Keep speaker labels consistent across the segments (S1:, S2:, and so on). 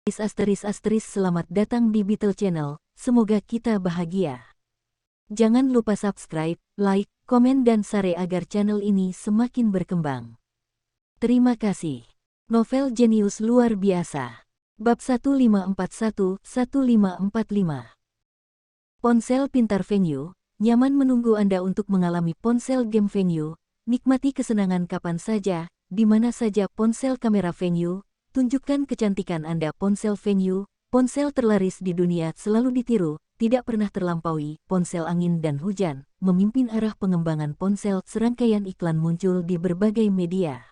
S1: Selamat datang di Beetle Channel, semoga kita bahagia. Jangan lupa subscribe, like, komen dan share agar channel ini semakin berkembang. Terima kasih. Novel jenius luar biasa. Bab 1541-1545. Ponsel pintar Venue, nyaman menunggu Anda untuk mengalami ponsel game Venue, nikmati kesenangan kapan saja, di mana saja. Ponsel kamera Venue, tunjukkan kecantikan Anda. Ponsel Venue, ponsel terlaris di dunia, selalu ditiru, tidak pernah terlampaui. Ponsel angin dan hujan, memimpin arah pengembangan ponsel. Serangkaian iklan muncul di berbagai media.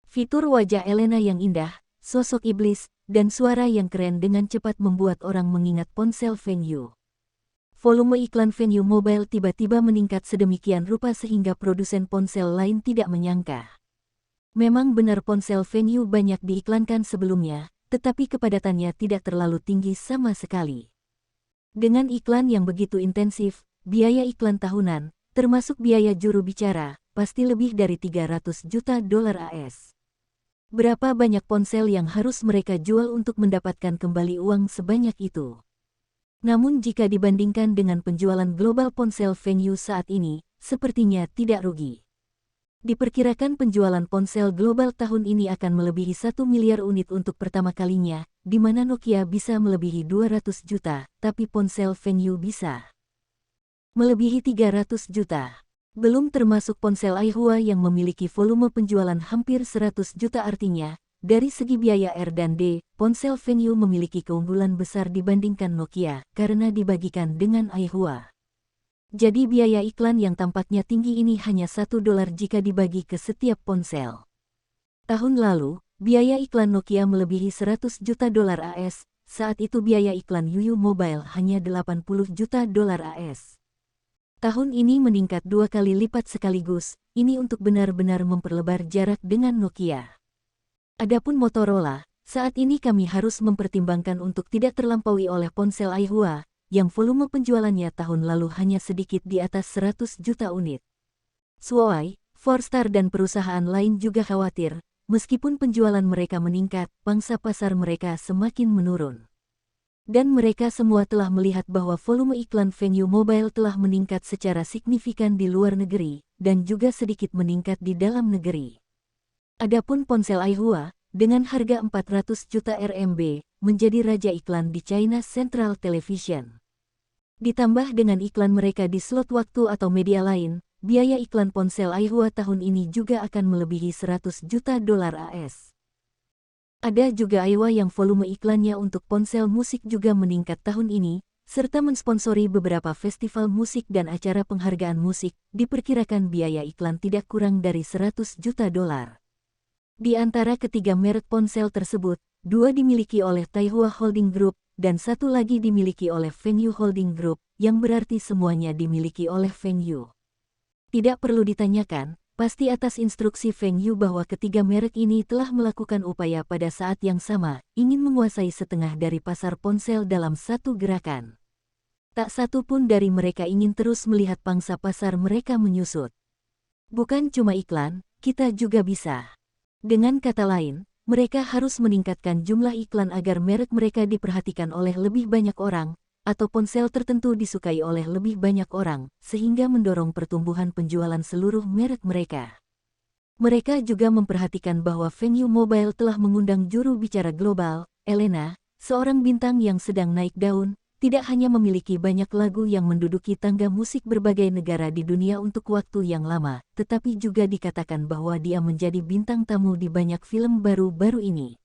S1: Fitur wajah Elena yang indah, sosok iblis, dan suara yang keren dengan cepat membuat orang mengingat ponsel Venue. Volume iklan Venue Mobile tiba-tiba meningkat sedemikian rupa sehingga produsen ponsel lain tidak menyangka. Memang benar ponsel Venue banyak diiklankan sebelumnya, tetapi kepadatannya tidak terlalu tinggi sama sekali. Dengan iklan yang begitu intensif, biaya iklan tahunan, termasuk biaya juru bicara, pasti lebih dari 300 juta dolar AS. Berapa banyak ponsel yang harus mereka jual untuk mendapatkan kembali uang sebanyak itu? Namun jika dibandingkan dengan penjualan global ponsel Venue saat ini, sepertinya tidak rugi. Diperkirakan penjualan ponsel global tahun ini akan melebihi 1 miliar unit untuk pertama kalinya, di mana Nokia bisa melebihi 200 juta, tapi ponsel Venue bisa melebihi 300 juta. Belum termasuk ponsel Aihua yang memiliki volume penjualan hampir 100 juta. Artinya, dari segi biaya R&D, ponsel Venue memiliki keunggulan besar dibandingkan Nokia, karena dibagikan dengan Aihua. Jadi biaya iklan yang tampaknya tinggi ini hanya $1 jika dibagi ke setiap ponsel. Tahun lalu, biaya iklan Nokia melebihi 100 juta dolar AS, saat itu biaya iklan UU Mobile hanya 80 juta dolar AS. Tahun ini meningkat 2 kali lipat sekaligus, ini untuk benar-benar memperlebar jarak dengan Nokia. Adapun Motorola, saat ini kami harus mempertimbangkan untuk tidak terlampaui oleh ponsel Aihua, yang volume penjualannya tahun lalu hanya sedikit di atas 100 juta unit. Huawei, Forestar dan perusahaan lain juga khawatir, meskipun penjualan mereka meningkat, pangsa pasar mereka semakin menurun. Dan mereka semua telah melihat bahwa volume iklan Venue Mobile telah meningkat secara signifikan di luar negeri, dan juga sedikit meningkat di dalam negeri. Adapun ponsel Aihua, dengan harga 400 juta RMB, menjadi raja iklan di China Central Television. Ditambah dengan iklan mereka di slot waktu atau media lain, biaya iklan ponsel Aihua tahun ini juga akan melebihi 100 juta dolar AS. Ada juga Aihua yang volume iklannya untuk ponsel musik juga meningkat tahun ini, serta mensponsori beberapa festival musik dan acara penghargaan musik. Diperkirakan biaya iklan tidak kurang dari 100 juta dolar. Di antara ketiga merek ponsel tersebut, 2 dimiliki oleh Taihua Holding Group, dan 1 lagi dimiliki oleh Venue Holding Group, yang berarti semuanya dimiliki oleh Venue. Tidak perlu ditanyakan, pasti atas instruksi Venue bahwa ketiga merek ini telah melakukan upaya pada saat yang sama, ingin menguasai setengah dari pasar ponsel dalam satu gerakan. Tak satu pun dari mereka ingin terus melihat pangsa pasar mereka menyusut. Bukan cuma iklan, kita juga bisa. Dengan kata lain, mereka harus meningkatkan jumlah iklan agar merek mereka diperhatikan oleh lebih banyak orang, atau ponsel tertentu disukai oleh lebih banyak orang, sehingga mendorong pertumbuhan penjualan seluruh merek mereka. Mereka juga memperhatikan bahwa Venue Mobile telah mengundang juru bicara global, Elena, seorang bintang yang sedang naik daun, tidak hanya memiliki banyak lagu yang menduduki tangga musik berbagai negara di dunia untuk waktu yang lama, tetapi juga dikatakan bahwa dia menjadi bintang tamu di banyak film baru-baru ini.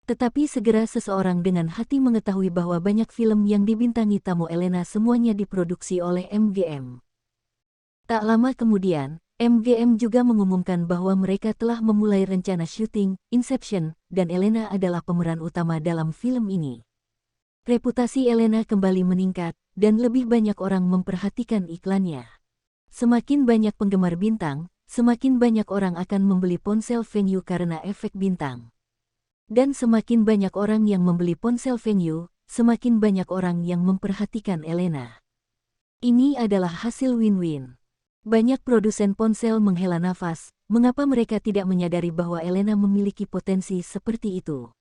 S1: Tetapi segera seseorang dengan hati mengetahui bahwa banyak film yang dibintangi tamu Elena semuanya diproduksi oleh MGM. Tak lama kemudian, MGM juga mengumumkan bahwa mereka telah memulai rencana syuting Inception, dan Elena adalah pemeran utama dalam film ini. Reputasi Elena kembali meningkat, dan lebih banyak orang memperhatikan iklannya. Semakin banyak penggemar bintang, semakin banyak orang akan membeli ponsel Venue karena efek bintang. Dan semakin banyak orang yang membeli ponsel Venue, semakin banyak orang yang memperhatikan Elena. Ini adalah hasil win-win. Banyak produsen ponsel menghela nafas, mengapa mereka tidak menyadari bahwa Elena memiliki potensi seperti itu.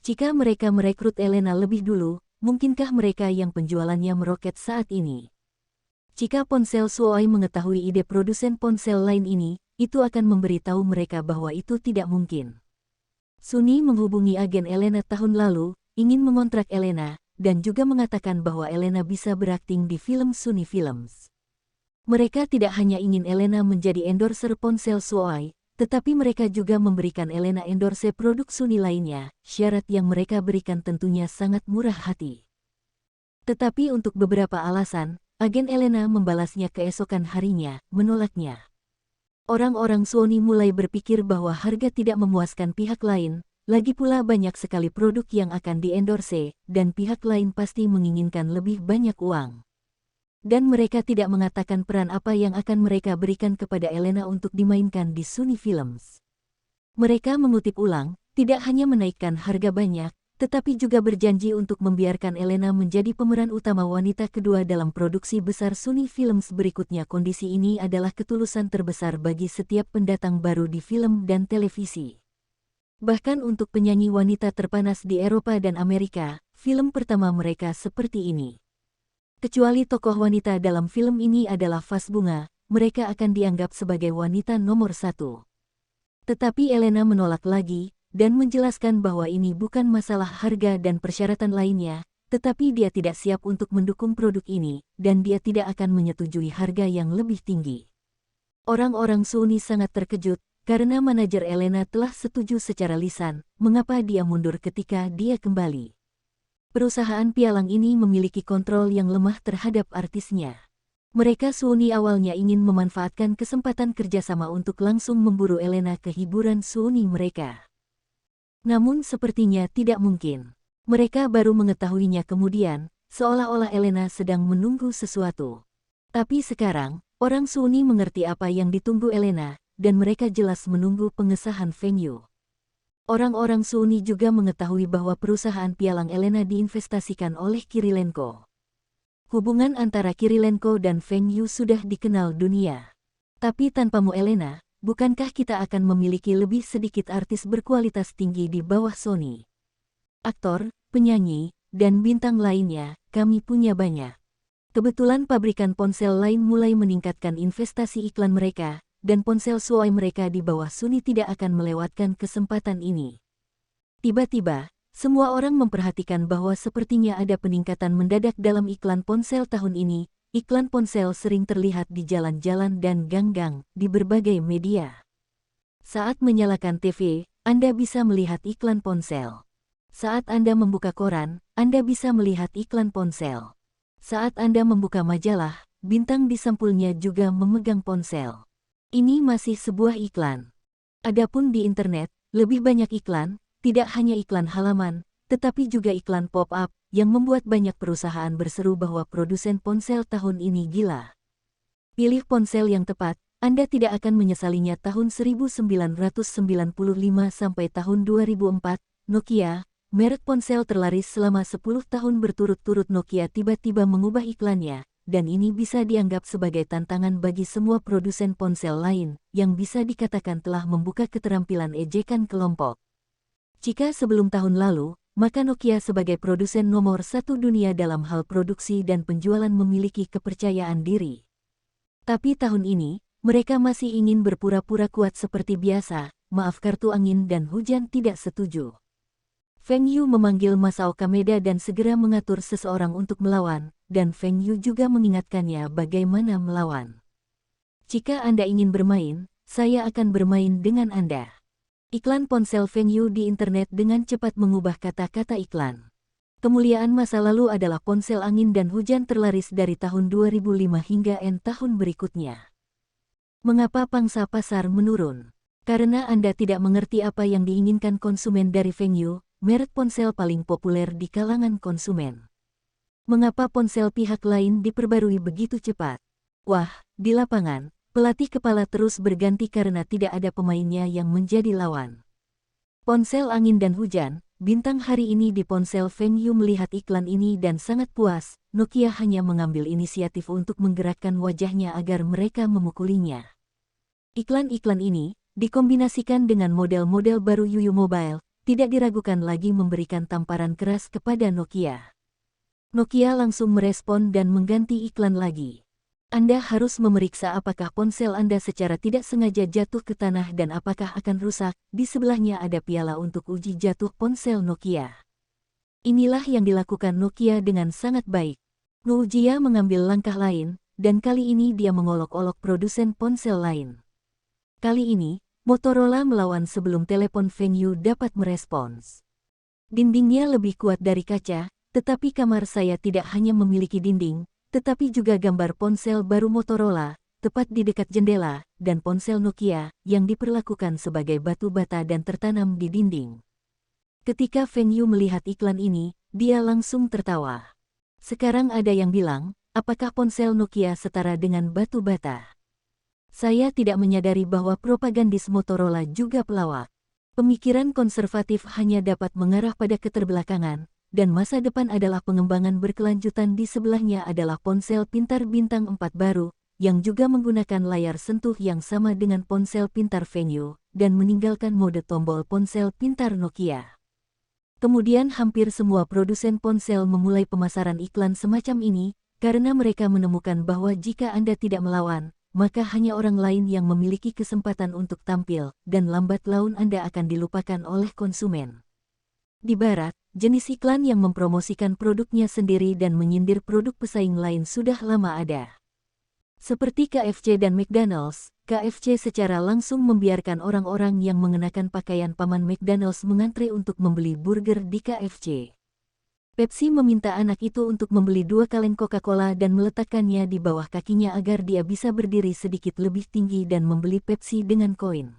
S1: Jika mereka merekrut Elena lebih dulu, mungkinkah mereka yang penjualannya meroket saat ini? Jika ponsel Suoi mengetahui ide produsen ponsel lain ini, itu akan memberitahu mereka bahwa itu tidak mungkin. Sony menghubungi agen Elena tahun lalu, ingin mengontrak Elena, dan juga mengatakan bahwa Elena bisa berakting di film Sony Films. Mereka tidak hanya ingin Elena menjadi endorser ponsel Suoi, tetapi mereka juga memberikan Elena endorse produk Sony lainnya, syarat yang mereka berikan tentunya sangat murah hati. Tetapi untuk beberapa alasan, agen Elena membalasnya keesokan harinya, menolaknya. Orang-orang Sony mulai berpikir bahwa harga tidak memuaskan pihak lain, lagi pula banyak sekali produk yang akan diendorse, dan pihak lain pasti menginginkan lebih banyak uang. Dan mereka tidak mengatakan peran apa yang akan mereka berikan kepada Elena untuk dimainkan di Sony Films. Mereka mengutip ulang, tidak hanya menaikkan harga banyak, tetapi juga berjanji untuk membiarkan Elena menjadi pemeran utama wanita kedua dalam produksi besar Sony Films berikutnya. Kondisi ini adalah ketulusan terbesar bagi setiap pendatang baru di film dan televisi. Bahkan untuk penyanyi wanita terpanas di Eropa dan Amerika, film pertama mereka seperti ini. Kecuali tokoh wanita dalam film ini adalah vas bunga, mereka akan dianggap sebagai wanita nomor 1. Tetapi Elena menolak lagi, dan menjelaskan bahwa ini bukan masalah harga dan persyaratan lainnya, tetapi dia tidak siap untuk mendukung produk ini, dan dia tidak akan menyetujui harga yang lebih tinggi. Orang-orang Sony sangat terkejut, karena manajer Elena telah setuju secara lisan, mengapa dia mundur ketika dia kembali. Perusahaan pialang ini memiliki kontrol yang lemah terhadap artisnya. Mereka Sony awalnya ingin memanfaatkan kesempatan kerjasama untuk langsung memburu Elena ke hiburan Sony mereka. Namun sepertinya tidak mungkin. Mereka baru mengetahuinya kemudian, seolah-olah Elena sedang menunggu sesuatu. Tapi sekarang, orang Sony mengerti apa yang ditunggu Elena, dan mereka jelas menunggu pengesahan venue. Orang-orang Sony juga mengetahui bahwa perusahaan pialang Elena diinvestasikan oleh Kirilenko. Hubungan antara Kirilenko dan Feng Yu sudah dikenal dunia. Tapi tanpamu Elena, bukankah kita akan memiliki lebih sedikit artis berkualitas tinggi di bawah Sony? Aktor, penyanyi, dan bintang lainnya, kami punya banyak. Kebetulan pabrikan ponsel lain mulai meningkatkan investasi iklan mereka, dan ponsel Suoi mereka di bawah Sony tidak akan melewatkan kesempatan ini. Tiba-tiba, semua orang memperhatikan bahwa sepertinya ada peningkatan mendadak dalam iklan ponsel tahun ini. Iklan ponsel sering terlihat di jalan-jalan dan gang-gang di berbagai media. Saat menyalakan TV, Anda bisa melihat iklan ponsel. Saat Anda membuka koran, Anda bisa melihat iklan ponsel. Saat Anda membuka majalah, bintang di sampulnya juga memegang ponsel. Ini masih sebuah iklan. Adapun di internet, lebih banyak iklan, tidak hanya iklan halaman, tetapi juga iklan pop-up, yang membuat banyak perusahaan berseru bahwa produsen ponsel tahun ini gila. Pilih ponsel yang tepat, Anda tidak akan menyesalinya. Tahun 1995 sampai tahun 2004, Nokia, merek ponsel terlaris selama 10 tahun berturut-turut. Nokia tiba-tiba mengubah iklannya, dan ini bisa dianggap sebagai tantangan bagi semua produsen ponsel lain, yang bisa dikatakan telah membuka keterampilan ejekan kelompok. Jika sebelum tahun lalu, maka Nokia sebagai produsen nomor 1 dunia dalam hal produksi dan penjualan memiliki kepercayaan diri. Tapi tahun ini, mereka masih ingin berpura-pura kuat seperti biasa, maaf kartu angin dan hujan tidak setuju. Feng Yu memanggil Masao Kameda dan segera mengatur seseorang untuk melawan, dan Feng Yu juga mengingatkannya bagaimana melawan. Jika Anda ingin bermain, saya akan bermain dengan Anda. Iklan ponsel Feng Yu di internet dengan cepat mengubah kata-kata iklan. Kemuliaan masa lalu adalah ponsel angin dan hujan terlaris dari tahun 2005 hingga tahun berikutnya. Mengapa pangsa pasar menurun? Karena Anda tidak mengerti apa yang diinginkan konsumen dari Feng Yu, merek ponsel paling populer di kalangan konsumen. Mengapa ponsel pihak lain diperbarui begitu cepat? Wah, di lapangan, pelatih kepala terus berganti karena tidak ada pemainnya yang menjadi lawan. Ponsel angin dan hujan, bintang hari ini di ponsel Feng Yu melihat iklan ini dan sangat puas. Nokia hanya mengambil inisiatif untuk menggerakkan wajahnya agar mereka memukulinya. Iklan-iklan ini, dikombinasikan dengan model-model baru YuYu Mobile, tidak diragukan lagi memberikan tamparan keras kepada Nokia. Nokia langsung merespon dan mengganti iklan lagi. Anda harus memeriksa apakah ponsel Anda secara tidak sengaja jatuh ke tanah dan apakah akan rusak. Di sebelahnya ada piala untuk uji jatuh ponsel Nokia. Inilah yang dilakukan Nokia dengan sangat baik. Nokia mengambil langkah lain, dan kali ini dia mengolok-olok produsen ponsel lain. Kali ini, Motorola melawan sebelum telepon Venue dapat merespons. Dindingnya lebih kuat dari kaca, tetapi kamar saya tidak hanya memiliki dinding, tetapi juga gambar ponsel baru Motorola, tepat di dekat jendela, dan ponsel Nokia, yang diperlakukan sebagai batu bata dan tertanam di dinding. Ketika Venue melihat iklan ini, dia langsung tertawa. Sekarang ada yang bilang, apakah ponsel Nokia setara dengan batu bata? Saya tidak menyadari bahwa propagandis Motorola juga pelawak. Pemikiran konservatif hanya dapat mengarah pada keterbelakangan, dan masa depan adalah pengembangan berkelanjutan. Di sebelahnya adalah ponsel pintar bintang 4 baru, yang juga menggunakan layar sentuh yang sama dengan ponsel pintar Venue, dan meninggalkan mode tombol ponsel pintar Nokia. Kemudian hampir semua produsen ponsel memulai pemasaran iklan semacam ini, karena mereka menemukan bahwa jika Anda tidak melawan, maka hanya orang lain yang memiliki kesempatan untuk tampil, dan lambat laun Anda akan dilupakan oleh konsumen. Di Barat, jenis iklan yang mempromosikan produknya sendiri dan menyindir produk pesaing lain sudah lama ada. Seperti KFC dan McDonald's, KFC secara langsung membiarkan orang-orang yang mengenakan pakaian paman McDonald's mengantre untuk membeli burger di KFC. Pepsi meminta anak itu untuk membeli 2 kaleng Coca-Cola dan meletakkannya di bawah kakinya agar dia bisa berdiri sedikit lebih tinggi dan membeli Pepsi dengan koin.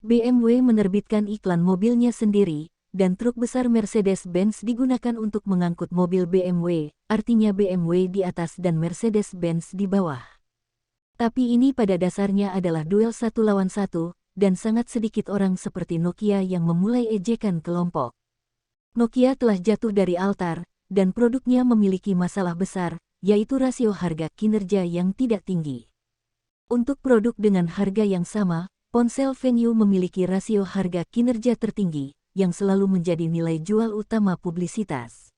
S1: BMW menerbitkan iklan mobilnya sendiri, dan truk besar Mercedes-Benz digunakan untuk mengangkut mobil BMW, artinya BMW di atas dan Mercedes-Benz di bawah. Tapi ini pada dasarnya adalah duel 1 lawan 1, dan sangat sedikit orang seperti Nokia yang memulai ejekan kelompok. Nokia telah jatuh dari altar, dan produknya memiliki masalah besar, yaitu rasio harga kinerja yang tidak tinggi. Untuk produk dengan harga yang sama, ponsel Venue memiliki rasio harga kinerja tertinggi, yang selalu menjadi nilai jual utama publisitas.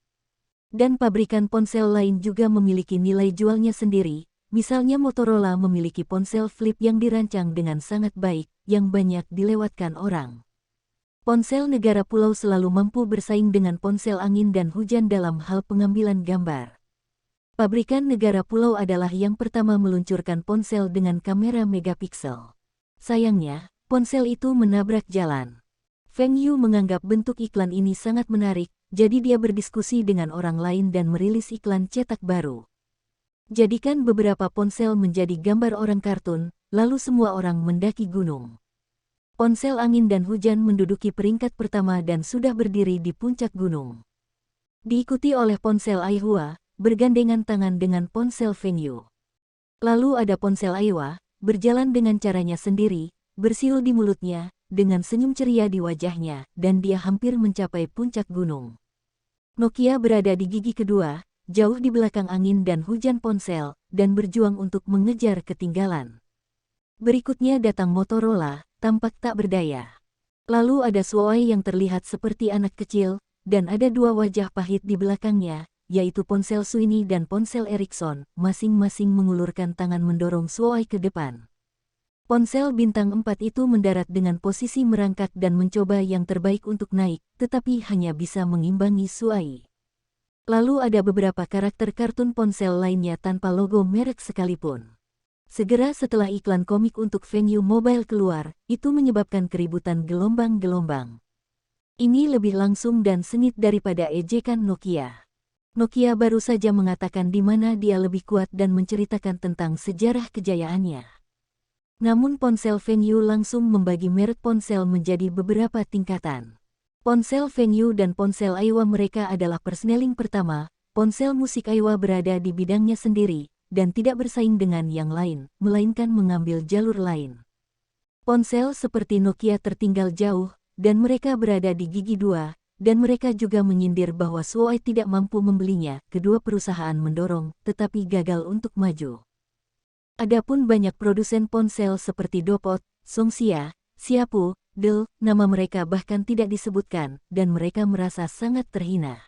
S1: Dan pabrikan ponsel lain juga memiliki nilai jualnya sendiri, misalnya Motorola memiliki ponsel flip yang dirancang dengan sangat baik, yang banyak dilewatkan orang. Ponsel negara pulau selalu mampu bersaing dengan ponsel angin dan hujan dalam hal pengambilan gambar. Pabrikan negara pulau adalah yang pertama meluncurkan ponsel dengan kamera megapiksel. Sayangnya, ponsel itu menabrak jalan. Venue menganggap bentuk iklan ini sangat menarik, jadi dia berdiskusi dengan orang lain dan merilis iklan cetak baru. Jadikan beberapa ponsel menjadi gambar orang kartun, lalu semua orang mendaki gunung. Ponsel angin dan hujan menduduki peringkat pertama dan sudah berdiri di puncak gunung. Diikuti oleh ponsel Aiwa, bergandengan tangan dengan ponsel Venue. Lalu ada ponsel Aiwa, berjalan dengan caranya sendiri, bersiul di mulutnya, dengan senyum ceria di wajahnya, dan dia hampir mencapai puncak gunung. Nokia berada di gigi kedua, jauh di belakang angin dan hujan ponsel, dan berjuang untuk mengejar ketinggalan. Berikutnya datang Motorola, tampak tak berdaya. Lalu ada Huawei yang terlihat seperti anak kecil, dan ada 2 wajah pahit di belakangnya, yaitu ponsel Sony dan ponsel Ericsson, masing-masing mengulurkan tangan mendorong Huawei ke depan. Ponsel bintang 4 itu mendarat dengan posisi merangkak dan mencoba yang terbaik untuk naik, tetapi hanya bisa mengimbangi Huawei. Lalu ada beberapa karakter kartun ponsel lainnya tanpa logo merek sekalipun. Segera setelah iklan komik untuk Venue Mobile keluar, itu menyebabkan keributan gelombang-gelombang. Ini lebih langsung dan sengit daripada ejekan Nokia. Nokia baru saja mengatakan di mana dia lebih kuat dan menceritakan tentang sejarah kejayaannya. Namun ponsel Venue langsung membagi merek ponsel menjadi beberapa tingkatan. Ponsel Venue dan ponsel Aiwa mereka adalah persneling pertama, ponsel musik Aiwa berada di bidangnya sendiri, dan tidak bersaing dengan yang lain, melainkan mengambil jalur lain. Ponsel seperti Nokia tertinggal jauh, dan mereka berada di gigi 2, dan mereka juga menyindir bahwa Huawei tidak mampu membelinya. Kedua perusahaan mendorong, tetapi gagal untuk maju. Adapun banyak produsen ponsel seperti Dopot, Songxia, Xiaopu, nama mereka bahkan tidak disebutkan, dan mereka merasa sangat terhina.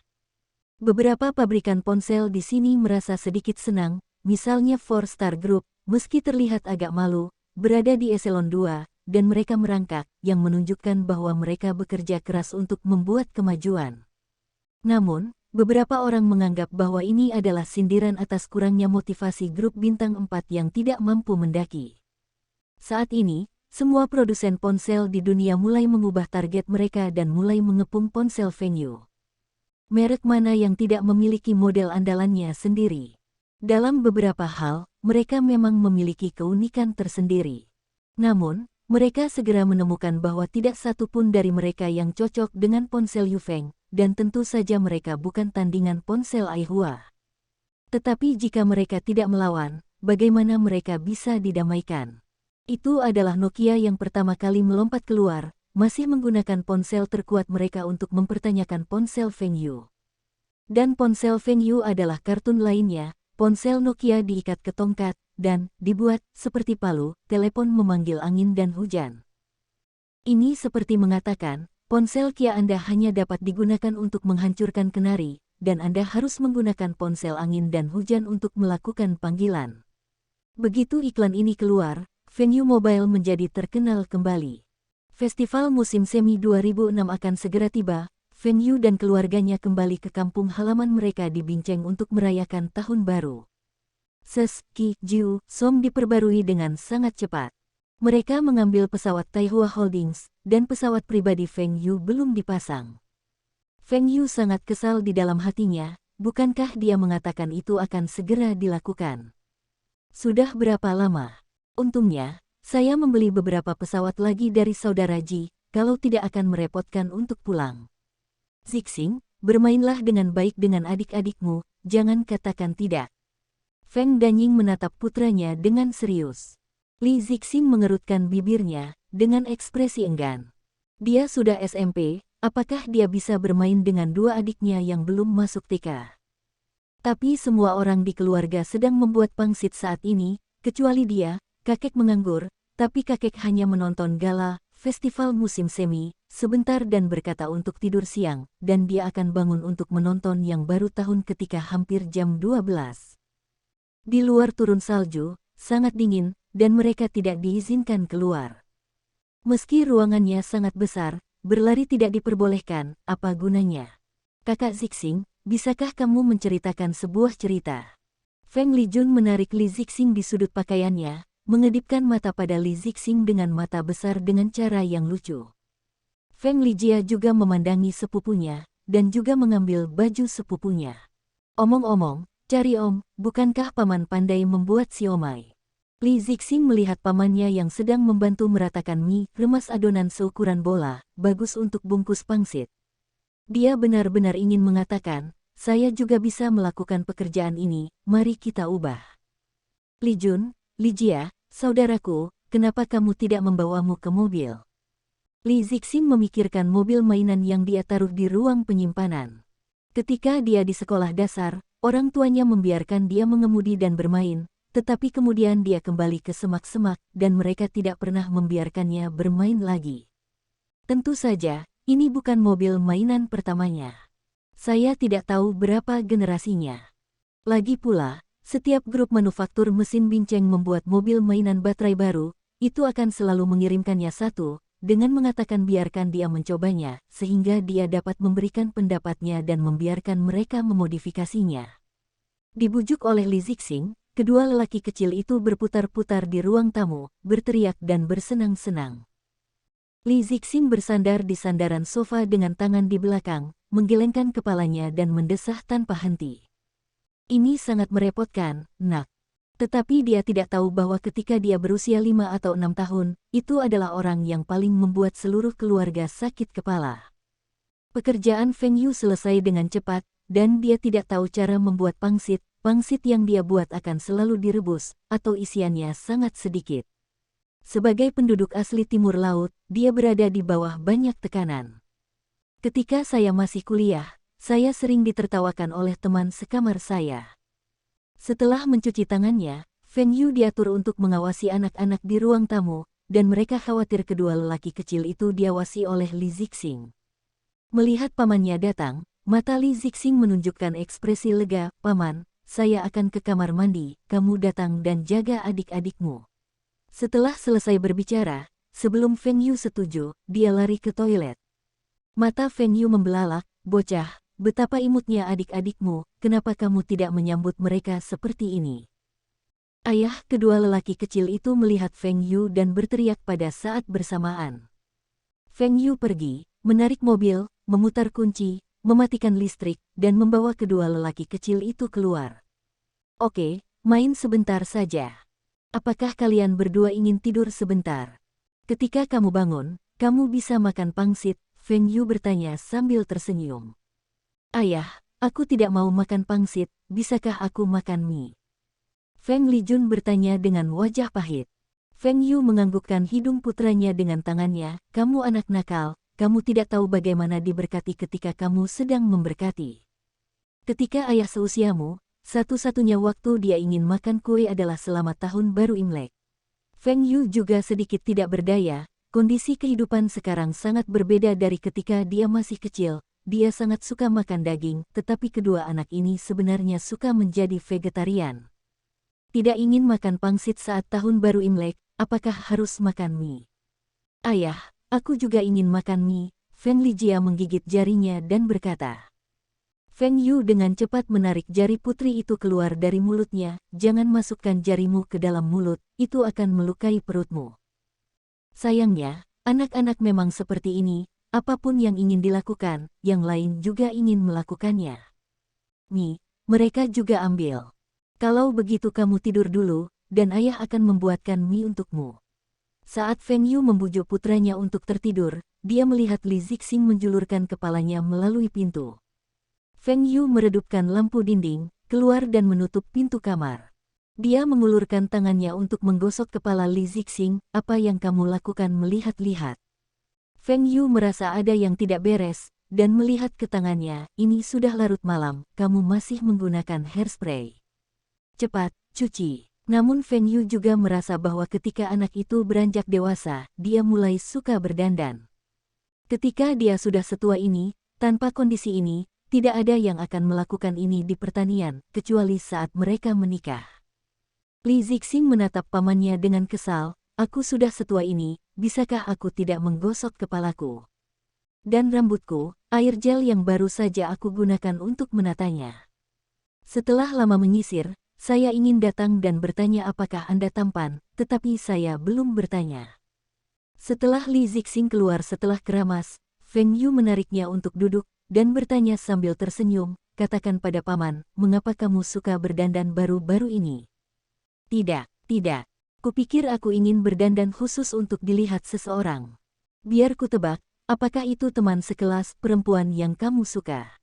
S1: Beberapa pabrikan ponsel di sini merasa sedikit senang, misalnya Four Star Group, meski terlihat agak malu, berada di eselon 2, dan mereka merangkak, yang menunjukkan bahwa mereka bekerja keras untuk membuat kemajuan. Namun, beberapa orang menganggap bahwa ini adalah sindiran atas kurangnya motivasi grup bintang 4 yang tidak mampu mendaki. Saat ini, semua produsen ponsel di dunia mulai mengubah target mereka dan mulai mengepung ponsel Fengyu. Merek mana yang tidak memiliki model andalannya sendiri? Dalam beberapa hal, mereka memang memiliki keunikan tersendiri. Namun, mereka segera menemukan bahwa tidak satu pun dari mereka yang cocok dengan ponsel Yufeng, dan tentu saja mereka bukan tandingan ponsel Aihua. Tetapi jika mereka tidak melawan, bagaimana mereka bisa didamaikan? Itu adalah Nokia yang pertama kali melompat keluar, masih menggunakan ponsel terkuat mereka untuk mempertanyakan ponsel Fengyu. Dan ponsel Fengyu adalah kartun lainnya, ponsel Nokia diikat ke tongkat, dan dibuat seperti palu, telepon memanggil angin dan hujan. Ini seperti mengatakan, ponsel Kia Anda hanya dapat digunakan untuk menghancurkan kenari, dan Anda harus menggunakan ponsel angin dan hujan untuk melakukan panggilan. Begitu iklan ini keluar, Fengyu Mobile menjadi terkenal kembali. Festival musim semi 2006 akan segera tiba, Fengyu dan keluarganya kembali ke kampung halaman mereka di Binceng untuk merayakan tahun baru. Ses, Ki, Jiu, Som diperbarui dengan sangat cepat. Mereka mengambil pesawat Taihua Holdings, dan pesawat pribadi Fengyu belum dipasang. Fengyu sangat kesal di dalam hatinya, bukankah dia mengatakan itu akan segera dilakukan? Sudah berapa lama? Untungnya, saya membeli beberapa pesawat lagi dari saudara Ji, kalau tidak akan merepotkan untuk pulang. Zixing, bermainlah dengan baik dengan adik-adikmu, jangan katakan tidak. Feng Danying menatap putranya dengan serius. Li Zixing mengerutkan bibirnya, dengan ekspresi enggan. Dia sudah SMP, apakah dia bisa bermain dengan dua adiknya yang belum masuk TK? Tapi semua orang di keluarga sedang membuat pangsit saat ini, kecuali dia. Kakek menganggur, tapi kakek hanya menonton gala, festival musim semi, sebentar dan berkata untuk tidur siang, dan dia akan bangun untuk menonton yang baru tahun ketika hampir jam 12. Di luar turun salju, sangat dingin, dan mereka tidak diizinkan keluar. Meski ruangannya sangat besar, berlari tidak diperbolehkan, apa gunanya? Kakak Zixing, bisakah kamu menceritakan sebuah cerita? Feng Lijun menarik Li Zixing di sudut pakaiannya, mengedipkan mata pada Li Zixing dengan mata besar dengan cara yang lucu. Feng Lijia juga memandangi sepupunya, dan juga mengambil baju sepupunya. Omong-omong, cari om, bukankah paman pandai membuat siomay? Li Zixing melihat pamannya yang sedang membantu meratakan mie, remas adonan seukuran bola, bagus untuk bungkus pangsit. Dia benar-benar ingin mengatakan, saya juga bisa melakukan pekerjaan ini, mari kita ubah. Li Jun, Li Jia, saudaraku, kenapa kamu tidak membawamu ke mobil? Li Zixing memikirkan mobil mainan yang dia taruh di ruang penyimpanan. Ketika dia di sekolah dasar, orang tuanya membiarkan dia mengemudi dan bermain, tetapi kemudian dia kembali ke semak-semak, dan mereka tidak pernah membiarkannya bermain lagi. Tentu saja, ini bukan mobil mainan pertamanya. Saya tidak tahu berapa generasinya. Lagi pula, setiap grup manufaktur mesin Binceng membuat mobil mainan baterai baru, itu akan selalu mengirimkannya satu, dengan mengatakan biarkan dia mencobanya, sehingga dia dapat memberikan pendapatnya dan membiarkan mereka memodifikasinya. Dibujuk oleh Li Zixing, kedua lelaki kecil itu berputar-putar di ruang tamu, berteriak dan bersenang-senang. Li Zixing bersandar di sandaran sofa dengan tangan di belakang, menggelengkan kepalanya dan mendesah tanpa henti. Ini sangat merepotkan, nak. Tetapi dia tidak tahu bahwa ketika dia berusia 5 atau 6 tahun, itu adalah orang yang paling membuat seluruh keluarga sakit kepala. Pekerjaan Feng Yu selesai dengan cepat, dan dia tidak tahu cara membuat pangsit. Pangsit yang dia buat akan selalu direbus, atau isiannya sangat sedikit. Sebagai penduduk asli Timur Laut, dia berada di bawah banyak tekanan. Ketika saya masih kuliah, saya sering ditertawakan oleh teman sekamar saya. Setelah mencuci tangannya, Feng Yu diatur untuk mengawasi anak-anak di ruang tamu, dan mereka khawatir kedua lelaki kecil itu diawasi oleh Li Zixing. Melihat pamannya datang, mata Li Zixing menunjukkan ekspresi lega. "Paman, saya akan ke kamar mandi, kamu datang dan jaga adik-adikmu." Setelah selesai berbicara, sebelum Feng Yu setuju, dia lari ke toilet. Mata Feng Yu membelalak, "Bocah, betapa imutnya adik-adikmu, kenapa kamu tidak menyambut mereka seperti ini?" Ayah kedua lelaki kecil itu melihat Feng Yu dan berteriak pada saat bersamaan. Feng Yu pergi, menarik mobil, memutar kunci, mematikan listrik, dan membawa kedua lelaki kecil itu keluar. "Oke, main sebentar saja. Apakah kalian berdua ingin tidur sebentar? Ketika kamu bangun, kamu bisa makan pangsit," Feng Yu bertanya sambil tersenyum. "Ayah, aku tidak mau makan pangsit, bisakah aku makan mie?" Feng Lijun bertanya dengan wajah pahit. Feng Yu menganggukkan hidung putranya dengan tangannya, "Kamu anak nakal, kamu tidak tahu bagaimana diberkati ketika kamu sedang memberkati. Ketika ayah seusiamu, satu-satunya waktu dia ingin makan kue adalah selamat tahun baru Imlek." Feng Yu juga sedikit tidak berdaya. Kondisi kehidupan sekarang sangat berbeda dari ketika dia masih kecil. Dia sangat suka makan daging, tetapi kedua anak ini sebenarnya suka menjadi vegetarian. Tidak ingin makan pangsit saat tahun baru Imlek, apakah harus makan mie? "Ayah, aku juga ingin makan mie." Feng Lijia menggigit jarinya dan berkata. Feng Yu dengan cepat menarik jari putri itu keluar dari mulutnya, "Jangan masukkan jarimu ke dalam mulut, itu akan melukai perutmu." Sayangnya, anak-anak memang seperti ini, apapun yang ingin dilakukan, yang lain juga ingin melakukannya. "Mie, mereka juga ambil. Kalau begitu kamu tidur dulu, dan ayah akan membuatkan mie untukmu." Saat Feng Yu membujuk putranya untuk tertidur, dia melihat Li Zixing menjulurkan kepalanya melalui pintu. Feng Yu meredupkan lampu dinding, keluar dan menutup pintu kamar. Dia mengulurkan tangannya untuk menggosok kepala Li Zixing. "Apa yang kamu lakukan?" Melihat-lihat. Feng Yu merasa ada yang tidak beres, dan melihat ke tangannya, "Ini sudah larut malam, kamu masih menggunakan hairspray. Cepat, cuci." Namun Feng Yu juga merasa bahwa ketika anak itu beranjak dewasa, dia mulai suka berdandan. Ketika dia sudah setua ini, tanpa kondisi ini, tidak ada yang akan melakukan ini di pertanian, kecuali saat mereka menikah. Li Zixing menatap pamannya dengan kesal, "Aku sudah setua ini, bisakah aku tidak menggosok kepalaku? Dan rambutku, air gel yang baru saja aku gunakan untuk menatanya. Setelah lama menyisir, saya ingin datang dan bertanya apakah Anda tampan, tetapi saya belum bertanya." Setelah Li Zixing keluar setelah keramas, Feng Yu menariknya untuk duduk, dan bertanya sambil tersenyum, "Katakan pada paman, mengapa kamu suka berdandan baru-baru ini?" "Tidak, tidak. Kupikir aku ingin berdandan khusus untuk dilihat seseorang. Biar ku tebak, apakah itu teman sekelas perempuan yang kamu suka?"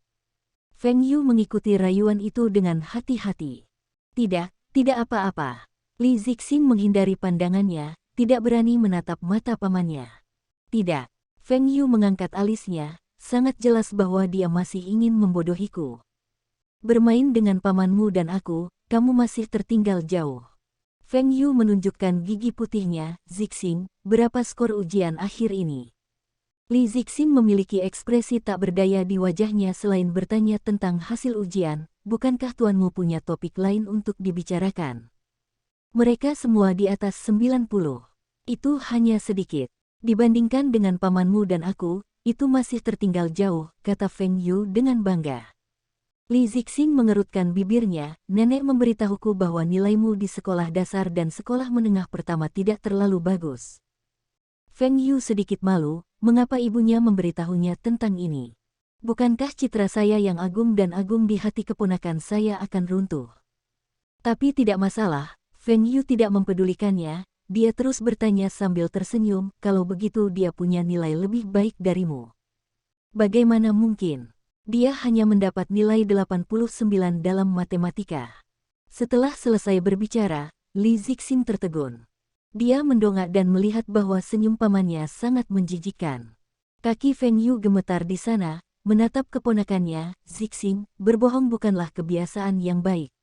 S1: Feng Yu mengikuti rayuan itu dengan hati-hati. "Tidak, tidak apa-apa." Li Zixing menghindari pandangannya, tidak berani menatap mata pamannya. "Tidak." Feng Yu mengangkat alisnya, sangat jelas bahwa dia masih ingin membodohiku. "Bermain dengan pamanmu dan aku, kamu masih tertinggal jauh." Feng Yu menunjukkan gigi putihnya. "Zixing, berapa skor ujian akhir ini?" Li Zixing memiliki ekspresi tak berdaya di wajahnya selain bertanya tentang hasil ujian. "Bukankah tuanmu punya topik lain untuk dibicarakan?" "Mereka semua di atas 90. Itu hanya sedikit. Dibandingkan dengan pamanmu dan aku, itu masih tertinggal jauh," kata Feng Yu dengan bangga. Li Zixing mengerutkan bibirnya, "Nenek memberitahuku bahwa nilaimu di sekolah dasar dan sekolah menengah pertama tidak terlalu bagus." Feng Yu sedikit malu, mengapa ibunya memberitahunya tentang ini. "Bukankah citra saya yang agung dan agung di hati keponakan saya akan runtuh?" Tapi tidak masalah, Feng Yu tidak mempedulikannya, dia terus bertanya sambil tersenyum, "Kalau begitu dia punya nilai lebih baik darimu." "Bagaimana mungkin? Dia hanya mendapat nilai 89 dalam matematika." Setelah selesai berbicara, Li Zixing tertegun. Dia mendongak dan melihat bahwa senyum pamannya sangat menjijikkan. Kaki Feng Yu gemetar di sana, menatap keponakannya. "Zixing, berbohong bukanlah kebiasaan yang baik.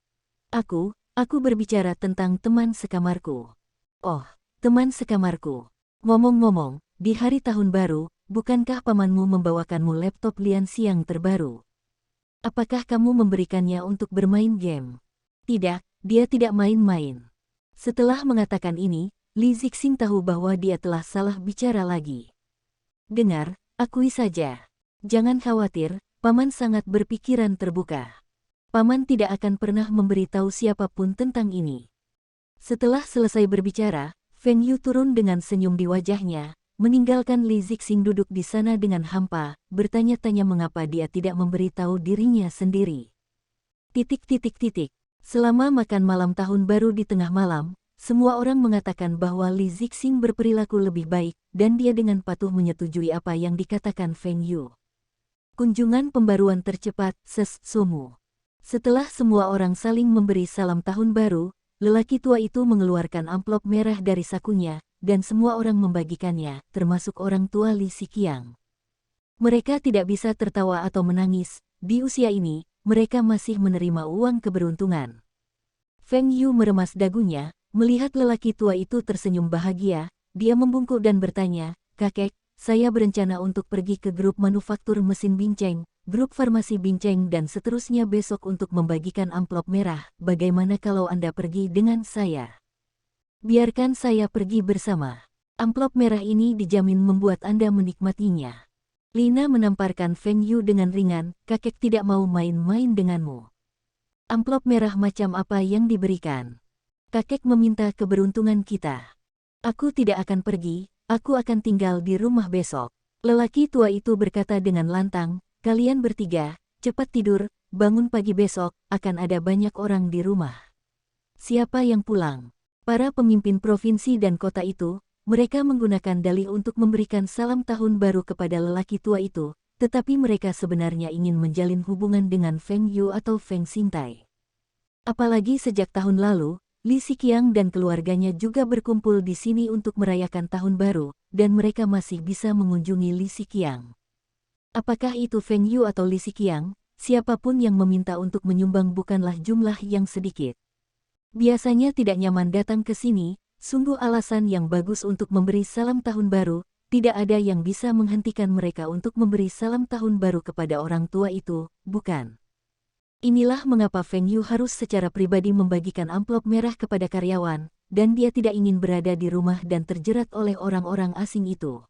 S1: Aku berbicara tentang teman sekamarku." "Oh, teman sekamarku." Ngomong-ngomong, di hari tahun baru, bukankah pamanmu membawakanmu laptop Lianxi yang terbaru? Apakah kamu memberikannya untuk bermain game? Tidak, dia tidak main-main. Setelah mengatakan ini, Li Zixing tahu bahwa dia telah salah bicara lagi. Dengar, akui saja. Jangan khawatir, paman sangat berpikiran terbuka. Paman tidak akan pernah memberitahu siapapun tentang ini. Setelah selesai berbicara, Feng Yu turun dengan senyum di wajahnya, meninggalkan Li Zixing duduk di sana dengan hampa, bertanya-tanya mengapa dia tidak memberitahu dirinya sendiri. Selama makan malam tahun baru di tengah malam, semua orang mengatakan bahwa Li Zixing berperilaku lebih baik, dan dia dengan patuh menyetujui apa yang dikatakan Feng Yu. Kunjungan pembaruan tercepat, Somu. Setelah semua orang saling memberi salam tahun baru, lelaki tua itu mengeluarkan amplop merah dari sakunya, dan semua orang membagikannya, termasuk orang tua Li Xiqiang. Mereka tidak bisa tertawa atau menangis, di usia ini, mereka masih menerima uang keberuntungan. Feng Yu meremas dagunya, melihat lelaki tua itu tersenyum bahagia, dia membungkuk dan bertanya, "Kakek, saya berencana untuk pergi ke grup manufaktur mesin Binceng, grup farmasi Binceng dan seterusnya besok untuk membagikan amplop merah. Bagaimana kalau Anda pergi dengan saya? Biarkan saya pergi bersama. Amplop merah ini dijamin membuat Anda menikmatinya." Lina menamparkan Feng Yu dengan ringan, "Kakek tidak mau main-main denganmu. Amplop merah macam apa yang diberikan? Kakek meminta keberuntungan kita." "Aku tidak akan pergi, aku akan tinggal di rumah besok." Lelaki tua itu berkata dengan lantang, "Kalian bertiga, cepat tidur, bangun pagi besok, akan ada banyak orang di rumah." Siapa yang pulang? Para pemimpin provinsi dan kota itu, mereka menggunakan dalih untuk memberikan salam tahun baru kepada lelaki tua itu, tetapi mereka sebenarnya ingin menjalin hubungan dengan Feng Yu atau Feng Xingtai. Apalagi sejak tahun lalu, Li Xiqiang dan keluarganya juga berkumpul di sini untuk merayakan tahun baru, dan mereka masih bisa mengunjungi Li Xiqiang. Apakah itu Feng Yu atau Li Xiqiang, siapapun yang meminta untuk menyumbang bukanlah jumlah yang sedikit. Biasanya tidak nyaman datang ke sini, sungguh alasan yang bagus untuk memberi salam tahun baru, tidak ada yang bisa menghentikan mereka untuk memberi salam tahun baru kepada orang tua itu, bukan? Inilah mengapa Feng Yu harus secara pribadi membagikan amplop merah kepada karyawan, dan dia tidak ingin berada di rumah dan terjerat oleh orang-orang asing itu.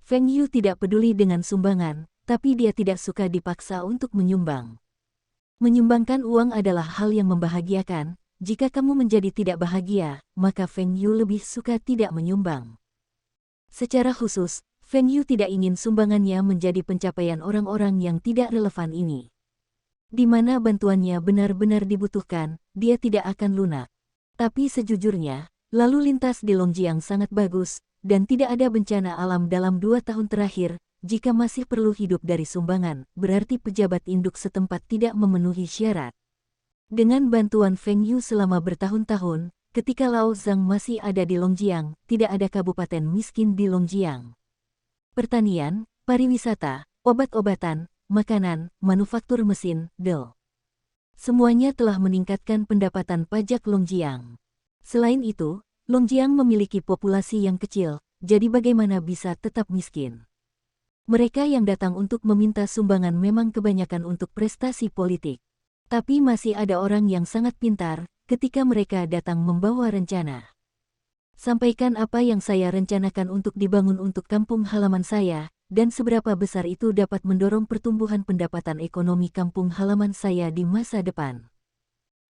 S1: Feng Yu tidak peduli dengan sumbangan, tapi dia tidak suka dipaksa untuk menyumbang. Menyumbangkan uang adalah hal yang membahagiakan. Jika kamu menjadi tidak bahagia, maka Feng Yu lebih suka tidak menyumbang. Secara khusus, Feng Yu tidak ingin sumbangannya menjadi pencapaian orang-orang yang tidak relevan ini. Di mana bantuannya benar-benar dibutuhkan, dia tidak akan lunak. Tapi sejujurnya, lalu lintas di Longjiang sangat bagus, dan tidak ada bencana alam dalam 2 tahun terakhir. Jika masih perlu hidup dari sumbangan, berarti pejabat induk setempat tidak memenuhi syarat. Dengan bantuan Feng Yu selama bertahun-tahun, ketika Lao Zhang masih ada di Longjiang, tidak ada kabupaten miskin di Longjiang. Pertanian, pariwisata, obat-obatan, makanan, manufaktur mesin, semuanya telah meningkatkan pendapatan pajak Longjiang. Selain itu, Longjiang memiliki populasi yang kecil, jadi bagaimana bisa tetap miskin? Mereka yang datang untuk meminta sumbangan memang kebanyakan untuk prestasi politik. Tapi masih ada orang yang sangat pintar, ketika mereka datang membawa rencana. Sampaikan apa yang saya rencanakan untuk dibangun untuk kampung halaman saya, dan seberapa besar itu dapat mendorong pertumbuhan pendapatan ekonomi kampung halaman saya di masa depan.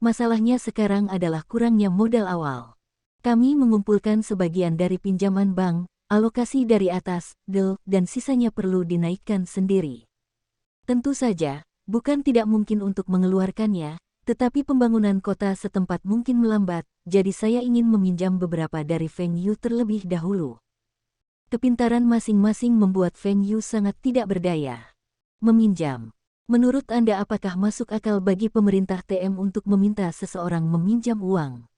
S1: Masalahnya sekarang adalah kurangnya modal awal. Kami mengumpulkan sebagian dari pinjaman bank, alokasi dari atas, dan sisanya perlu dinaikkan sendiri. Tentu saja, bukan tidak mungkin untuk mengeluarkannya, tetapi pembangunan kota setempat mungkin melambat, jadi saya ingin meminjam beberapa dari Feng Yu terlebih dahulu. Kepintaran masing-masing membuat Feng Yu sangat tidak berdaya. Meminjam. Menurut Anda apakah masuk akal bagi pemerintah TM untuk meminta seseorang meminjam uang?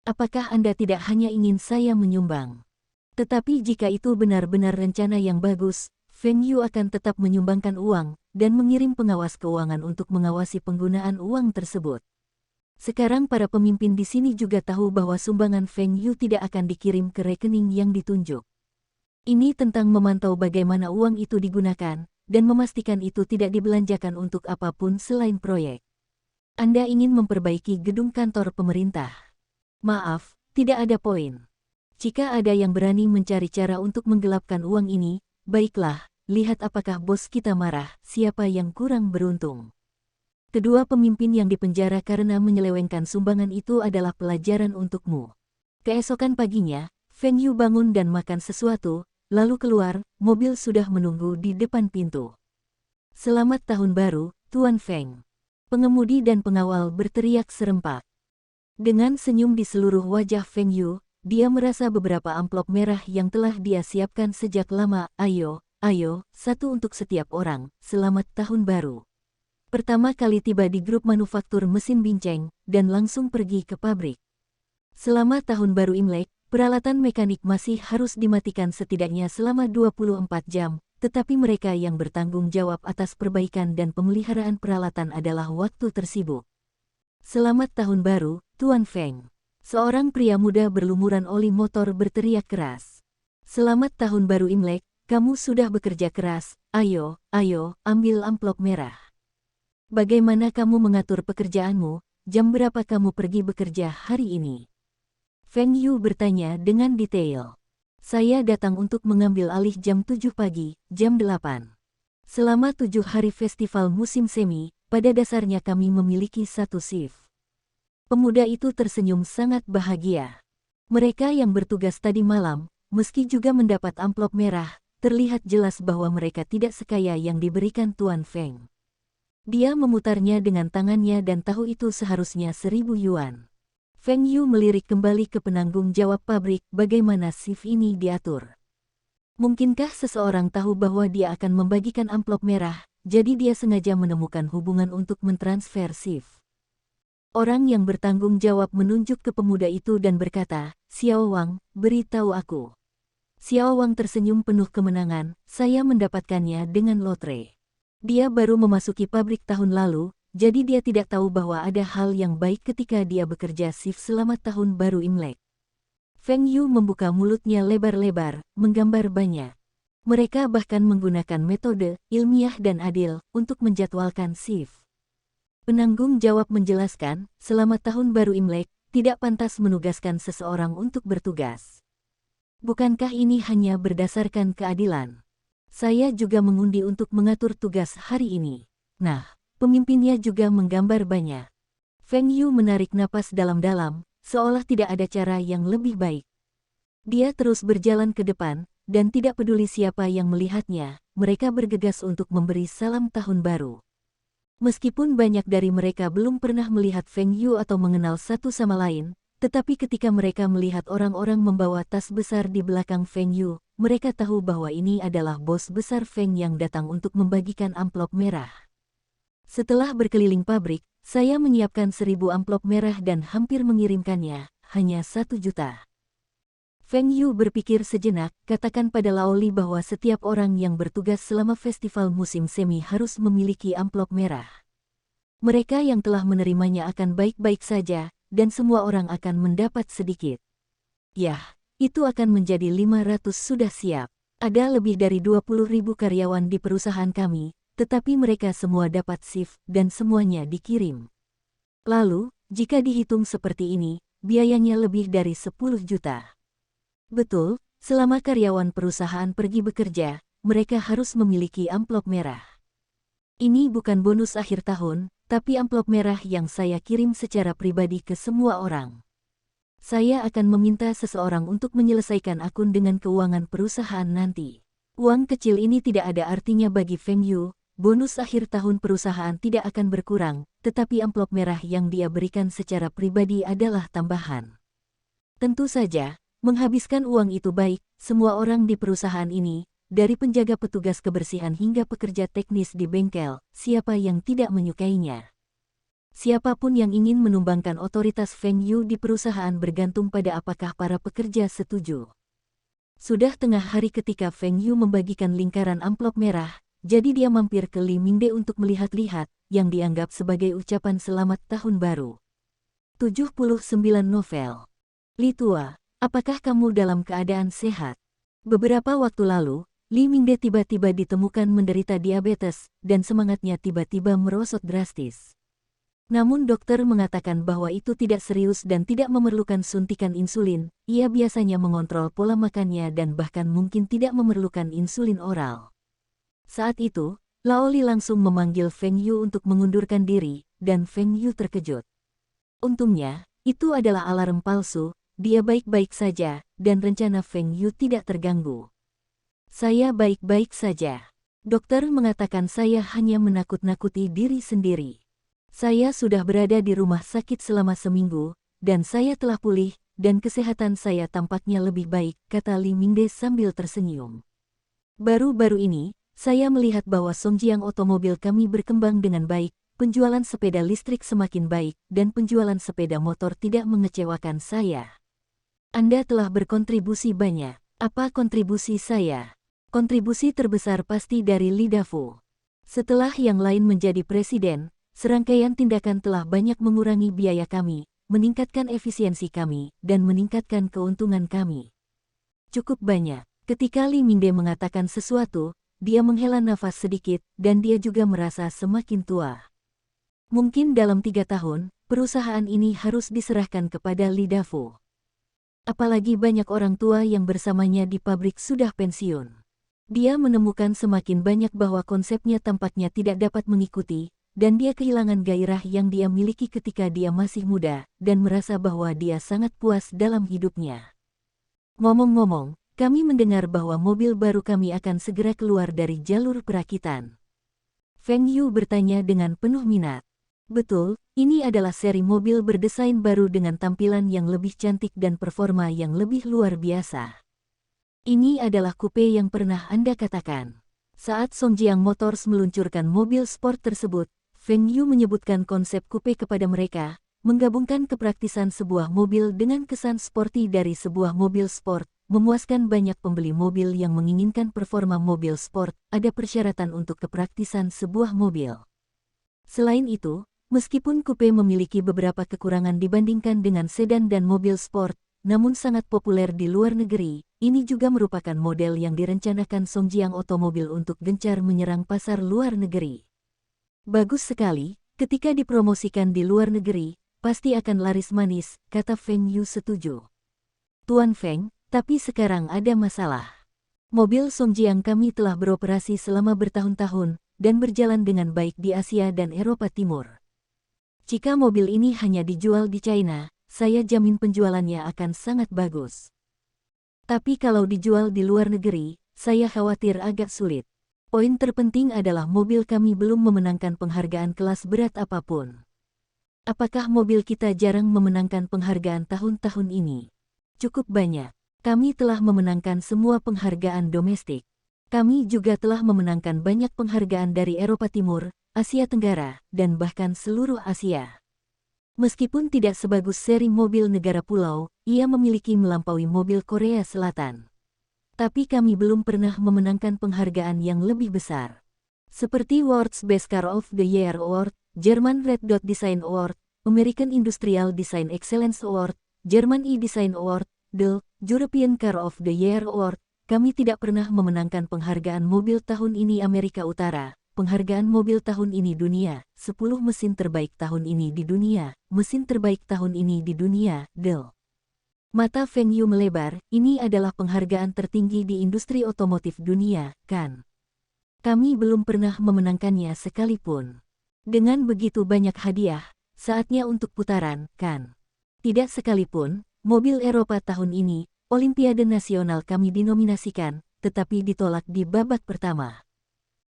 S1: Apakah Anda tidak hanya ingin saya menyumbang? Tetapi jika itu benar-benar rencana yang bagus, Feng Yu akan tetap menyumbangkan uang, dan mengirim pengawas keuangan untuk mengawasi penggunaan uang tersebut. Sekarang para pemimpin di sini juga tahu bahwa sumbangan Feng Yu tidak akan dikirim ke rekening yang ditunjuk. Ini tentang memantau bagaimana uang itu digunakan, dan memastikan itu tidak dibelanjakan untuk apapun selain proyek. Anda ingin memperbaiki gedung kantor pemerintah. Maaf, tidak ada poin. Jika ada yang berani mencari cara untuk menggelapkan uang ini, baiklah, lihat apakah bos kita marah, siapa yang kurang beruntung. Kedua pemimpin yang dipenjara karena menyelewengkan sumbangan itu adalah pelajaran untukmu. Keesokan paginya, Feng Yu bangun dan makan sesuatu, lalu keluar, mobil sudah menunggu di depan pintu. Selamat Tahun Baru, Tuan Feng. Pengemudi dan pengawal berteriak serempak. Dengan senyum di seluruh wajah Feng Yu, dia merasa beberapa amplop merah yang telah dia siapkan sejak lama. Ayo, satu untuk setiap orang, selamat Tahun Baru. Pertama kali tiba di grup manufaktur mesin bincang, dan langsung pergi ke pabrik. Selama Tahun Baru Imlek, peralatan mekanik masih harus dimatikan setidaknya selama 24 jam, tetapi mereka yang bertanggung jawab atas perbaikan dan pemeliharaan peralatan adalah waktu tersibuk. Selamat Tahun Baru, Tuan Feng. Seorang pria muda berlumuran oli motor berteriak keras. Selamat Tahun Baru Imlek, kamu sudah bekerja keras, ayo, ambil amplop merah. Bagaimana kamu mengatur pekerjaanmu, jam berapa kamu pergi bekerja hari ini? Feng Yu bertanya dengan detail. Saya datang untuk mengambil alih jam 7 pagi, jam 8. Selama 7 hari festival musim semi, pada dasarnya kami memiliki satu shift. Pemuda itu tersenyum sangat bahagia. Mereka yang bertugas tadi malam, meski juga mendapat amplop merah, terlihat jelas bahwa mereka tidak sekaya yang diberikan Tuan Feng. Dia memutarnya dengan tangannya dan tahu itu seharusnya 1.000 yuan. Feng Yu melirik kembali ke penanggung jawab pabrik bagaimana shift ini diatur. Mungkinkah seseorang tahu bahwa dia akan membagikan amplop merah, jadi dia sengaja menemukan hubungan untuk mentransfer shift. Orang yang bertanggung jawab menunjuk ke pemuda itu dan berkata, Xiao Wang, beritahu aku. Xiao Wang tersenyum penuh kemenangan, saya mendapatkannya dengan lotre. Dia baru memasuki pabrik tahun lalu, jadi dia tidak tahu bahwa ada hal yang baik ketika dia bekerja shift Selamat Tahun Baru Imlek. Feng Yu membuka mulutnya lebar-lebar, menggambar banyak. Mereka bahkan menggunakan metode ilmiah dan adil untuk menjadwalkan shift. Penanggung jawab menjelaskan, Selamat Tahun Baru Imlek, tidak pantas menugaskan seseorang untuk bertugas. Bukankah ini hanya berdasarkan keadilan? Saya juga mengundi untuk mengatur tugas hari ini. Nah, pemimpinnya juga menggambar banyak. Feng Yu menarik napas dalam-dalam, seolah tidak ada cara yang lebih baik. Dia terus berjalan ke depan, dan tidak peduli siapa yang melihatnya, mereka bergegas untuk memberi salam tahun baru. Meskipun banyak dari mereka belum pernah melihat Feng Yu atau mengenal satu sama lain, tetapi ketika mereka melihat orang-orang membawa tas besar di belakang Feng Yu, mereka tahu bahwa ini adalah bos besar Feng yang datang untuk membagikan amplop merah. Setelah berkeliling pabrik, saya menyiapkan 1.000 amplop merah dan hampir mengirimkannya, hanya 1 juta. Feng Yu berpikir sejenak, katakan pada Laoli bahwa setiap orang yang bertugas selama festival musim semi harus memiliki amplop merah. Mereka yang telah menerimanya akan baik-baik saja, dan semua orang akan mendapat sedikit. Yah, itu akan menjadi 500 sudah siap. Ada lebih dari 20.000 karyawan di perusahaan kami, tetapi mereka semua dapat shift dan semuanya dikirim. Lalu, jika dihitung seperti ini, biayanya lebih dari 10 juta. Betul, selama karyawan perusahaan pergi bekerja, mereka harus memiliki amplop merah. Ini bukan bonus akhir tahun, tapi amplop merah yang saya kirim secara pribadi ke semua orang. Saya akan meminta seseorang untuk menyelesaikan akun dengan keuangan perusahaan nanti. Uang kecil ini tidak ada artinya bagi Feng Yu. Bonus akhir tahun perusahaan tidak akan berkurang, tetapi amplop merah yang dia berikan secara pribadi adalah tambahan. Tentu saja, menghabiskan uang itu baik, semua orang di perusahaan ini, dari penjaga petugas kebersihan hingga pekerja teknis di bengkel, siapa yang tidak menyukainya. Siapapun yang ingin menumbangkan otoritas Feng Yu di perusahaan bergantung pada apakah para pekerja setuju. Sudah tengah hari ketika Feng Yu membagikan lingkaran amplop merah, jadi dia mampir ke Li Mingde untuk melihat-lihat, yang dianggap sebagai ucapan selamat tahun baru. 79 novel. Li Tua, apakah kamu dalam keadaan sehat? Beberapa waktu lalu, Li Mingde tiba-tiba ditemukan menderita diabetes, dan semangatnya tiba-tiba merosot drastis. Namun dokter mengatakan bahwa itu tidak serius dan tidak memerlukan suntikan insulin, ia biasanya mengontrol pola makannya dan bahkan mungkin tidak memerlukan insulin oral. Saat itu, Lao Li langsung memanggil Feng Yu untuk mengundurkan diri, dan Feng Yu terkejut. Untungnya, itu adalah alarm palsu, dia baik-baik saja, dan rencana Feng Yu tidak terganggu. Saya baik-baik saja. Dokter mengatakan saya hanya menakut-nakuti diri sendiri. Saya sudah berada di rumah sakit selama seminggu, dan saya telah pulih, dan kesehatan saya tampaknya lebih baik, kata Li Mingde sambil tersenyum. Baru-baru ini, saya melihat bahwa Songjiang otomobil kami berkembang dengan baik, penjualan sepeda listrik semakin baik, dan penjualan sepeda motor tidak mengecewakan saya. Anda telah berkontribusi banyak. Apa kontribusi saya? Kontribusi terbesar pasti dari Li Dafu. Setelah yang lain menjadi presiden, serangkaian tindakan telah banyak mengurangi biaya kami, meningkatkan efisiensi kami, dan meningkatkan keuntungan kami. Cukup banyak. Ketika Li Mingde mengatakan sesuatu, dia menghela nafas sedikit, dan dia juga merasa semakin tua. Mungkin dalam 3 tahun, perusahaan ini harus diserahkan kepada Li Dafu. Apalagi banyak orang tua yang bersamanya di pabrik sudah pensiun. Dia menemukan semakin banyak bahwa konsepnya tampaknya tidak dapat mengikuti, dan dia kehilangan gairah yang dia miliki ketika dia masih muda, dan merasa bahwa dia sangat puas dalam hidupnya. Ngomong-ngomong, kami mendengar bahwa mobil baru kami akan segera keluar dari jalur perakitan. Feng Yu bertanya dengan penuh minat. Betul, ini adalah seri mobil berdesain baru dengan tampilan yang lebih cantik dan performa yang lebih luar biasa. Ini adalah coupe yang pernah Anda katakan. Saat Songjiang Motors meluncurkan mobil sport tersebut, Feng Yu menyebutkan konsep coupe kepada mereka, menggabungkan kepraktisan sebuah mobil dengan kesan sporty dari sebuah mobil sport, memuaskan banyak pembeli mobil yang menginginkan performa mobil sport, ada persyaratan untuk kepraktisan sebuah mobil. Selain itu, meskipun coupe memiliki beberapa kekurangan dibandingkan dengan sedan dan mobil sport, namun sangat populer di luar negeri, ini juga merupakan model yang direncanakan Songjiang Otomobil untuk gencar menyerang pasar luar negeri. Bagus sekali, ketika dipromosikan di luar negeri, pasti akan laris manis, kata Feng Yu setuju. Tuan Feng, tapi sekarang ada masalah. Mobil Songjiang kami telah beroperasi selama bertahun-tahun, dan berjalan dengan baik di Asia dan Eropa Timur. Jika mobil ini hanya dijual di China, saya jamin penjualannya akan sangat bagus. Tapi kalau dijual di luar negeri, saya khawatir agak sulit. Poin terpenting adalah mobil kami belum memenangkan penghargaan kelas berat apapun. Apakah mobil kita jarang memenangkan penghargaan tahun-tahun ini? Cukup banyak. Kami telah memenangkan semua penghargaan domestik. Kami juga telah memenangkan banyak penghargaan dari Eropa Timur, Asia Tenggara, dan bahkan seluruh Asia. Meskipun tidak sebagus seri mobil negara pulau, ia memiliki melampaui mobil Korea Selatan. Tapi kami belum pernah memenangkan penghargaan yang lebih besar. Seperti World's Best Car of the Year Award, German Red Dot Design Award, American Industrial Design Excellence Award, German E-Design Award, The European Car of the Year Award. Kami tidak pernah memenangkan penghargaan mobil tahun ini Amerika Utara, penghargaan mobil tahun ini dunia, 10 mesin terbaik tahun ini di dunia, mesin terbaik tahun ini di dunia, Del. Mata Feng Yu melebar, ini adalah penghargaan tertinggi di industri otomotif dunia, kan? Kami belum pernah memenangkannya sekalipun. Dengan begitu banyak hadiah, saatnya untuk putaran, kan? Tidak sekalipun, mobil Eropa tahun ini, Olimpiade Nasional kami dinominasikan, tetapi ditolak di babak pertama.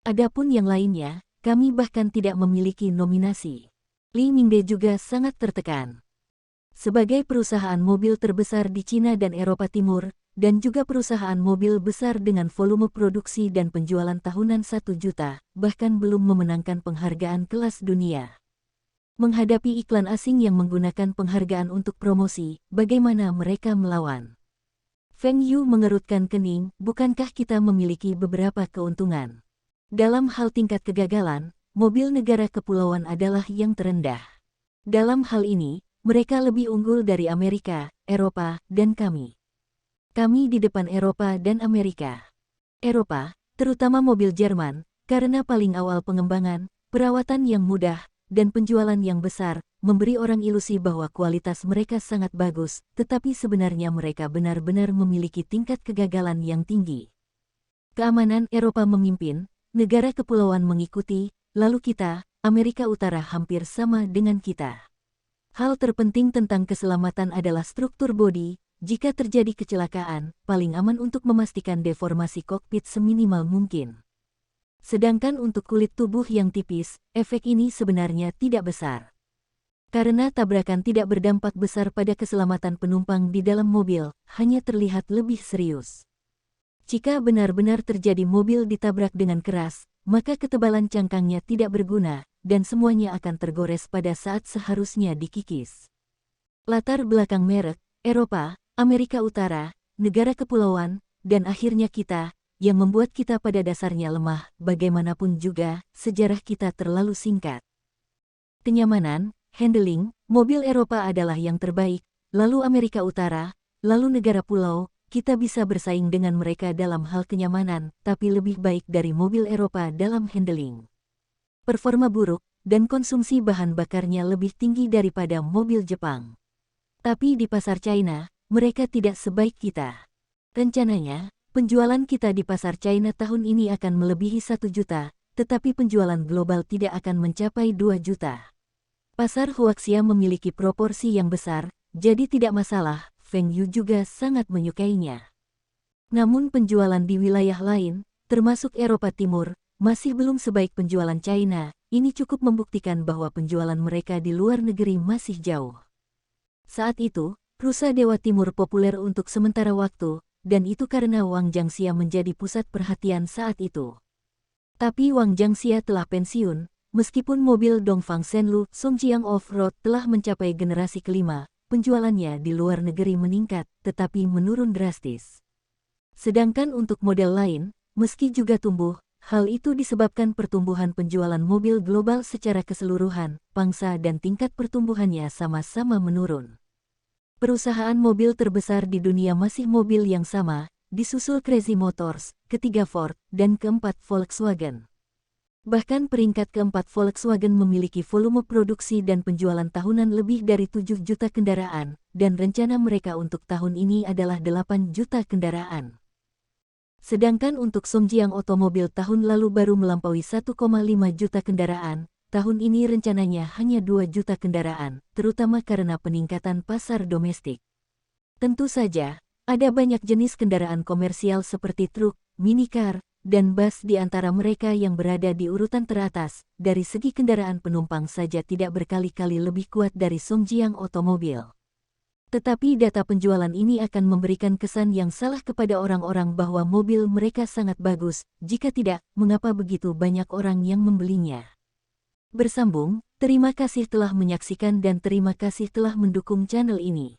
S1: Adapun yang lainnya, kami bahkan tidak memiliki nominasi. Li Mingde juga sangat tertekan. Sebagai perusahaan mobil terbesar di Cina dan Eropa Timur, dan juga perusahaan mobil besar dengan volume produksi dan penjualan tahunan 1 juta, bahkan belum memenangkan penghargaan kelas dunia. Menghadapi iklan asing yang menggunakan penghargaan untuk promosi, bagaimana mereka melawan? Feng Yu mengerutkan kening, bukankah kita memiliki beberapa keuntungan? Dalam hal tingkat kegagalan, mobil negara kepulauan adalah yang terendah. Dalam hal ini, mereka lebih unggul dari Amerika, Eropa, dan kami. Kami di depan Eropa dan Amerika. Eropa, terutama mobil Jerman, karena paling awal pengembangan, perawatan yang mudah, dan penjualan yang besar, memberi orang ilusi bahwa kualitas mereka sangat bagus, tetapi sebenarnya mereka benar-benar memiliki tingkat kegagalan yang tinggi. Keamanan Eropa memimpin, negara kepulauan mengikuti, lalu kita, Amerika Utara hampir sama dengan kita. Hal terpenting tentang keselamatan adalah struktur bodi. Jika terjadi kecelakaan, paling aman untuk memastikan deformasi kokpit seminimal mungkin. Sedangkan untuk kulit tubuh yang tipis, efek ini sebenarnya tidak besar. Karena tabrakan tidak berdampak besar pada keselamatan penumpang di dalam mobil, hanya terlihat lebih serius. Jika benar-benar terjadi mobil ditabrak dengan keras, maka ketebalan cangkangnya tidak berguna, dan semuanya akan tergores pada saat seharusnya dikikis. Latar belakang merek, Eropa, Amerika Utara, negara kepulauan, dan akhirnya kita, yang membuat kita pada dasarnya lemah, bagaimanapun juga, sejarah kita terlalu singkat. Kenyamanan, handling, mobil Eropa adalah yang terbaik, lalu Amerika Utara, lalu negara pulau, kita bisa bersaing dengan mereka dalam hal kenyamanan, tapi lebih baik dari mobil Eropa dalam handling. Performa buruk, dan konsumsi bahan bakarnya lebih tinggi daripada mobil Jepang. Tapi di pasar China, mereka tidak sebaik kita. Rencananya, penjualan kita di pasar China tahun ini akan melebihi 1 juta, tetapi penjualan global tidak akan mencapai 2 juta. Pasar Huaxia memiliki proporsi yang besar, jadi tidak masalah, Feng Yu juga sangat menyukainya. Namun penjualan di wilayah lain, termasuk Eropa Timur, masih belum sebaik penjualan China. Ini cukup membuktikan bahwa penjualan mereka di luar negeri masih jauh. Saat itu, Rusa Dewa Timur populer untuk sementara waktu, dan itu karena Wang Jiangxia menjadi pusat perhatian saat itu. Tapi Wang Jiangxia telah pensiun, meskipun mobil Dongfang Shenlu Songjiang Off-Road telah mencapai generasi kelima, penjualannya di luar negeri meningkat, tetapi menurun drastis. Sedangkan untuk model lain, meski juga tumbuh, hal itu disebabkan pertumbuhan penjualan mobil global secara keseluruhan, pangsa dan tingkat pertumbuhannya sama-sama menurun. Perusahaan mobil terbesar di dunia masih mobil yang sama, disusul Crazy Motors, ketiga Ford, dan keempat Volkswagen. Bahkan peringkat keempat Volkswagen memiliki volume produksi dan penjualan tahunan lebih dari 7 juta kendaraan, dan rencana mereka untuk tahun ini adalah 8 juta kendaraan. Sedangkan untuk Songjiang Otomobil tahun lalu baru melampaui 1,5 juta kendaraan, tahun ini rencananya hanya 2 juta kendaraan, terutama karena peningkatan pasar domestik. Tentu saja, ada banyak jenis kendaraan komersial seperti truk, minicar, dan bus di antara mereka yang berada di urutan teratas. Dari segi kendaraan penumpang saja tidak berkali-kali lebih kuat dari Songjiang Otomobil. Tetapi data penjualan ini akan memberikan kesan yang salah kepada orang-orang bahwa mobil mereka sangat bagus. Jika tidak, mengapa begitu banyak orang yang membelinya? Bersambung, terima kasih telah menyaksikan dan terima kasih telah mendukung channel ini.